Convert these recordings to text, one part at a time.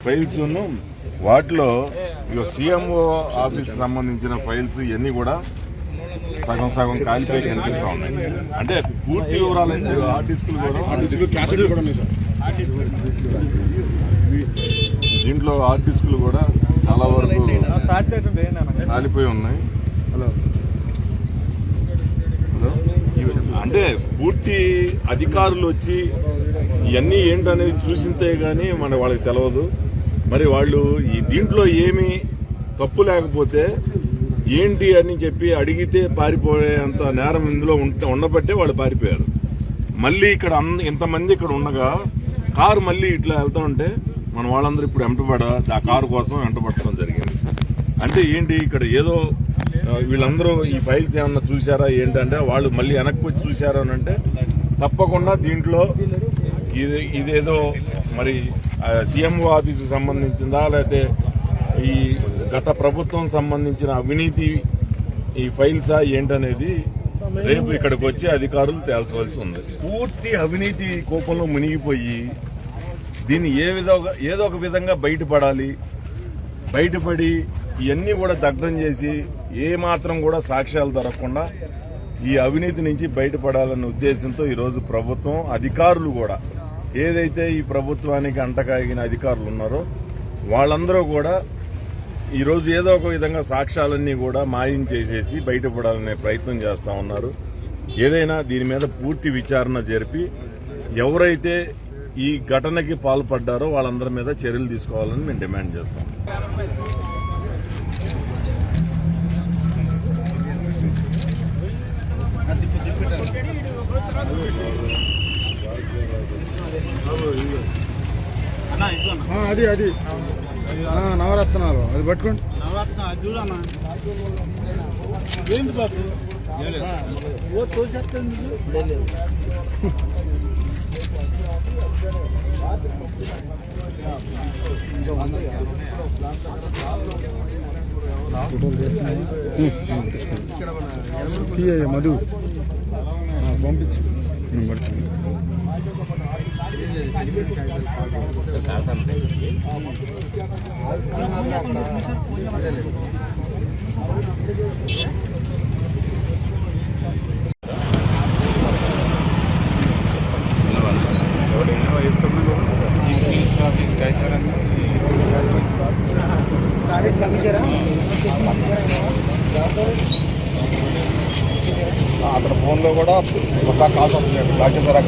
Files వాటిలో CMO office సంబంధించిన files ఇవన్నీ కూడా సగం సగం కాలిపోయి కనిపిస్తా ఉన్నాయి. అంటే పూర్తి వివరాలు దీంట్లో హార్డ్ డిస్కులు కూడా చాలా వరకు కాలిపోయి ఉన్నాయి. అంటే పూర్తి అధికారులు వచ్చి ఇవన్నీ ఏంటనేది చూసింతే గానీ వాళ్ళకి తెలియదు. మరి వాళ్ళు ఈ దీంట్లో ఏమి తప్పు లేకపోతే ఏంటి అని చెప్పి అడిగితే పారిపోయేంత నేరం ఇందులో ఉండబట్టే వాళ్ళు పారిపోయారు. మళ్ళీ ఇక్కడ ఇంతమంది ఇక్కడ ఉండగా కారు మళ్ళీ ఇట్లా వెళ్తా ఉంటే వాళ్ళందరూ ఇప్పుడు ఆ కారు కోసం వెంటబడటం జరిగింది. అంటే ఏంటి ఇక్కడ ఏదో వీళ్ళందరూ ఈ ఫైల్స్ ఏమన్నా చూసారా ఏంటంటే వాళ్ళు మళ్ళీ వెనక్కి వచ్చి చూసారా అని అంటే తప్పకుండా దీంట్లో ఇదేదో మరి సీఎంఓ ఆఫీసుకు సంబంధించిందా లేకపోతే ఈ గత ప్రభుత్వం సంబంధించిన అవినీతి ఈ ఫైల్సా ఏంటనేది రేపు ఇక్కడికి వచ్చి అధికారులు తేల్చవలసి ఉంది. పూర్తి అవినీతి కోపంలో మునిగిపోయి దీన్ని ఏదో ఒక విధంగా బయటపడి ఇవన్నీ కూడా దగ్ధం చేసి ఏ మాత్రం కూడా సాక్ష్యాలు దొరకకుండా ఈ అవినీతి నుంచి బయటపడాలన్న ఉద్దేశంతో ఈరోజు ప్రభుత్వం అధికారులు కూడా ఏదైతే ఈ ప్రభుత్వానికి అంటకాగిన అధికారులు ఉన్నారో వాళ్ళందరూ కూడా ఈరోజు ఏదో ఒక విధంగా సాక్ష్యాలన్నీ కూడా మాయం చేసేసి బయటపడాలనే ప్రయత్నం చేస్తా ఉన్నారు. ఏదైనా దీని మీద పూర్తి విచారణ జరిపి ఎవరైతే ఈ ఘటనకి పాల్పడ్డారో వాళ్ళందరి మీద చర్యలు తీసుకోవాలని మేము డిమాండ్ చేస్తాం. అది నవరత్నాలు అది పట్టుకోండి. ఏంటి బాబు మధు పంపించు. అతని ఫోన్లో కూడా కొత్త కాల్స్ వస్తున్నాడు. కాల్ చేశారా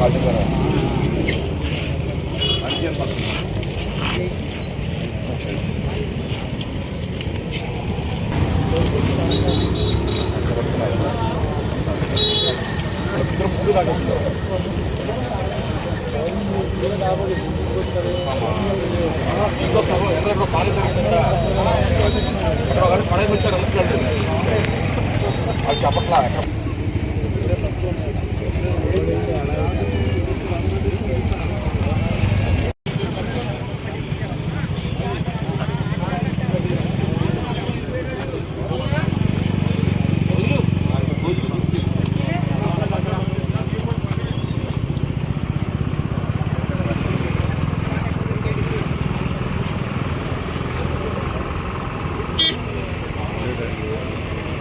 పడేసి వచ్చారు అది చెప్పట్లా.